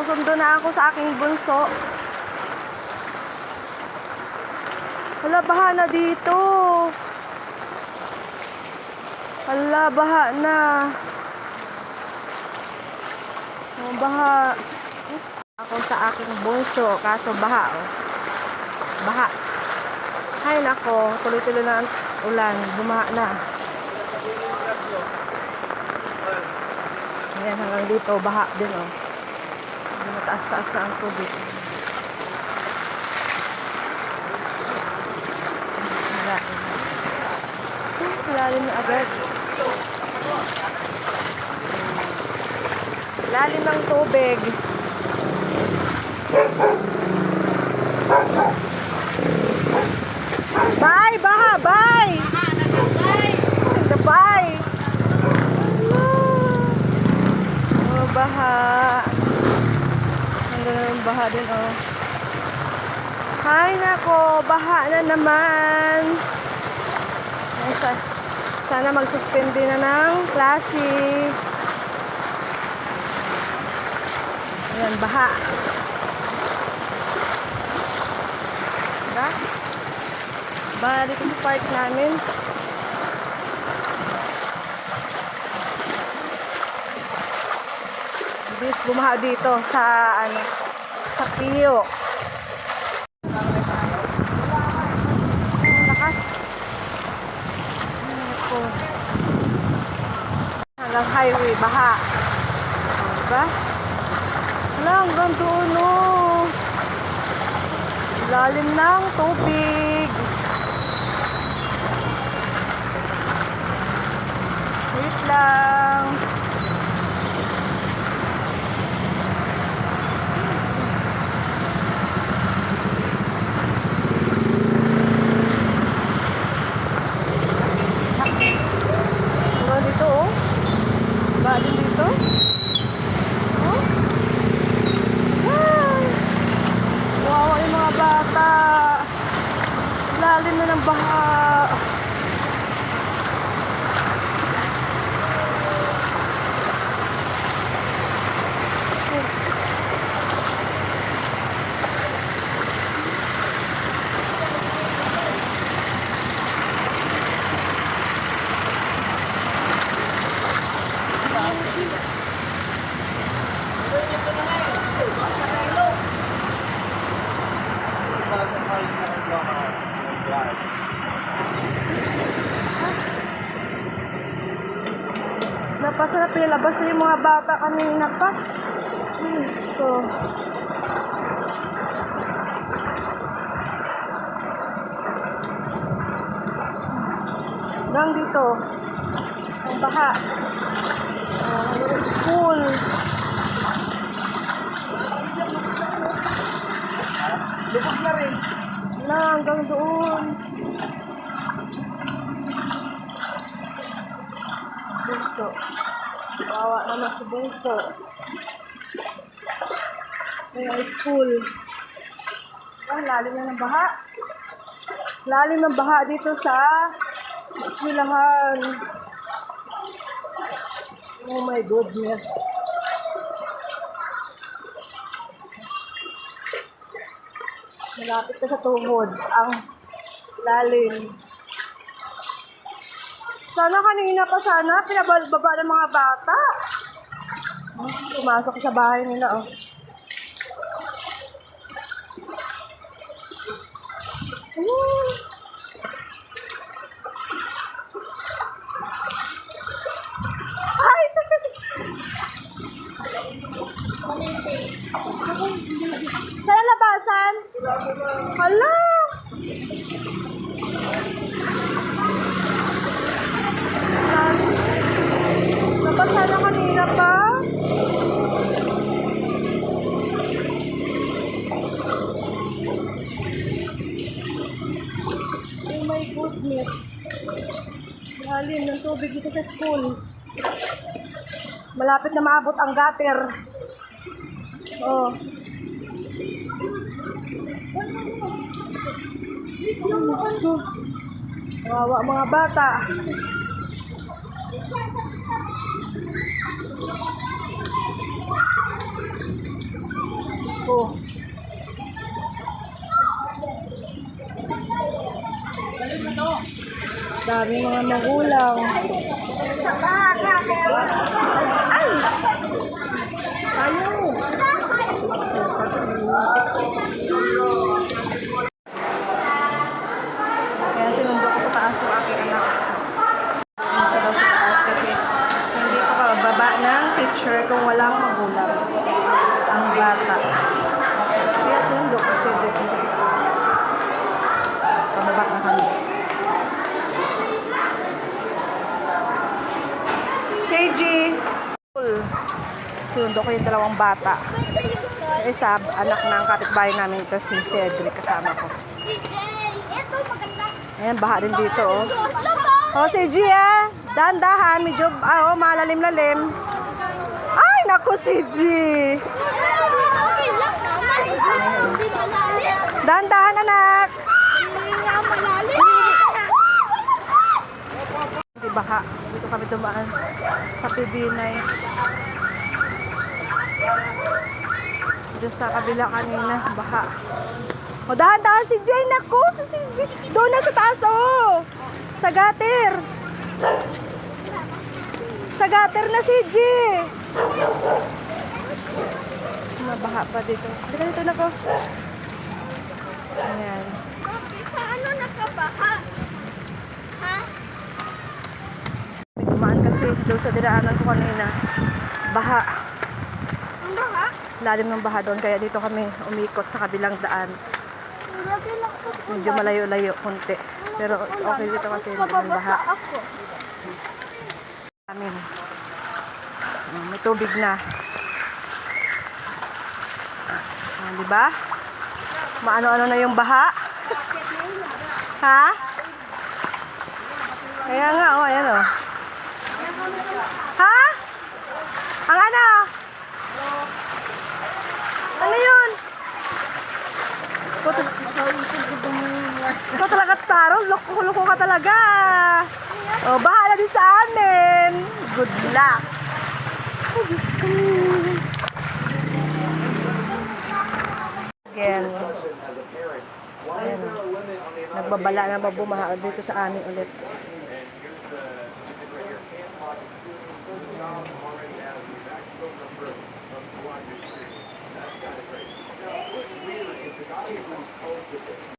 Susundo na ako sa aking bunso. Hala, baha na dito. Hala, baha na. Oh, baha. Ako sa aking bunso, kaso baha. Oh. Baha. Hay nako, tuloy-tuloy na ang ulan. Bumaha na. Ayan, hanggang dito, baha din, oh. Mataas-taas na ang tubig. Lalim na agad. Lalim ng tubig. Bye! Baha! Bye! Nagabay! Oh, baha. Hanggang naman baha din, oh. Hay nako, baha na naman. Sana magsuspende na ng klase. Ayan, baha. Diba? Baha dito sa park namin. Bis bumaha dito sa sa Pio. Hanggang highway, baha. Diba? Wala, hanggang doon, oh. Lalim ng tubig. Wait lang. Hanggang dito, oh. Din dito. Oh. Wow. Wawa yung mga bata. Lalim na ng baha. Napasarap yung labas na yung mga bata kanina pa. Diyos ko. Hanggang dito. Ang baha. School. Lubog na rin. Wala, hanggang doon. Bunso. Wawa naman si Bunso. May school. Ah, lalim na ng baha. Lalim ng baha dito sa eskwelahan. Oh my goodness. Malapit na sa tuhod ang lalim. Sana kanina pa sana, pinababa ng mga bata. Pumasok sa bahay nila, oh. Ay! Sa labasan? Hala! Nabasa na kanina pa. Oh my goodness. Lalim ng tubig dito sa school. Malapit na maabot ang gutter. Oh. Kawawa mga bata. dami mga magulang. Ay! Ayaw! Kaya sinundo ko sa taas yung aking anak. Isa daw sa taas kasi hindi ko kababa ng teacher kung walang magulang. Ang bata. Kaya sinundo ko sa dito sa taas. Pababa na kami. CG! Sinundo ko yung dalawang bata. Yung isa, anak ng kapitbahay namin ito, si Cedric, kasama ko. Ayan, baha rin dito, oh. Oh, CG, ah. Dahan-dahan, medyo, malalim-lalim. Ay, naku, CG. Dahan-dahan, anak. Hindi baha. Dito kami dumaan sa PB9. Dito sa kabila kanina, baha. O, dahan-dahan si Jay. Naku, si Jay. Doon na sa taas, oh. Sa gutter. Sa gutter na si Jay. Mabaha pa dito. Dito, dito na ko. Ayan. Paano nakabaha? Ha? May dumaan kasi doon sa dinaanan ko kanina. Baha. Ang baha? Lalim ng baha doon. Kaya dito kami umikot sa kabilang daan. Grabe lang po. Medyo malayo-layo konti. Pero okay dito kasi hindi naman baha. Ako. Amin. May tubig na. Di ba? Maano-ano na yung baha? Ha? Kaya nga, oh, ayan oh. Ha? Ang ano? Ano yun? Ikaw talaga taro, loko ka talaga. Oh, bahala din sa amin. Good luck. Oh, Diyos ko. Again. Ayan. Nagbabala na ba bumaha dito sa amin ulit.